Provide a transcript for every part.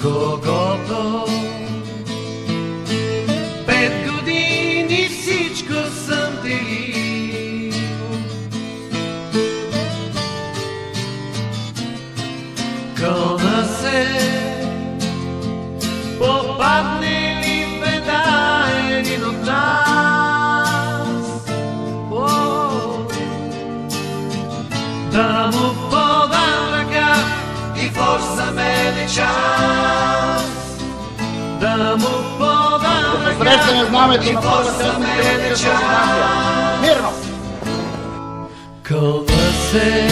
когото 5 години всичко съм делил. Кълна се, попадне ли в беда един от нас, да му подам ръка и форс за мен е час. Да му подам ръка и форс за мен е час. Мирно! Кълна се,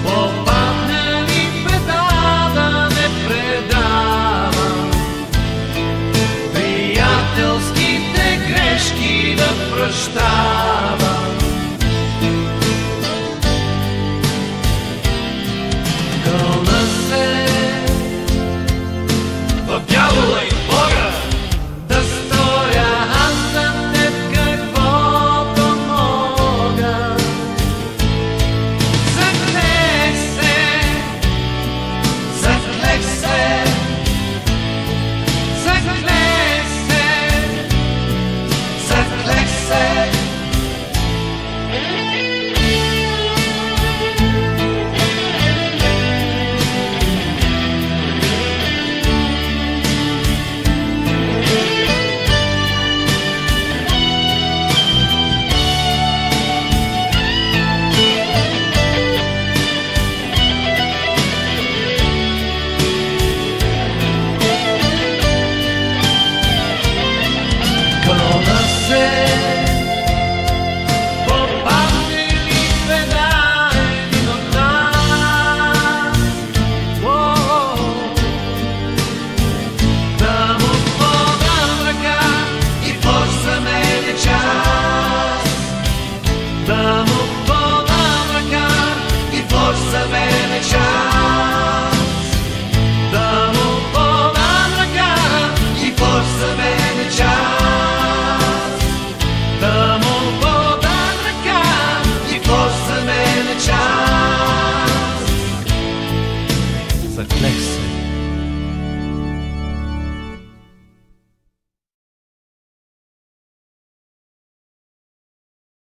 попадне ли в беда да не предавам, приятелските грешки да прощавам. Кълна се, в дявола и Бога да сторя аз за теб каквото мога. Заклех се, заклех се, заклех се, заклех се. Кълна се, попадне ли в беда един от нас, да му подам ръка и форс за мен е час. Да му подам ръка и форс за мен е час. Да му подам ръка и форс за мен е час. Да му подам ръка и форс за мен е час. Заклех се.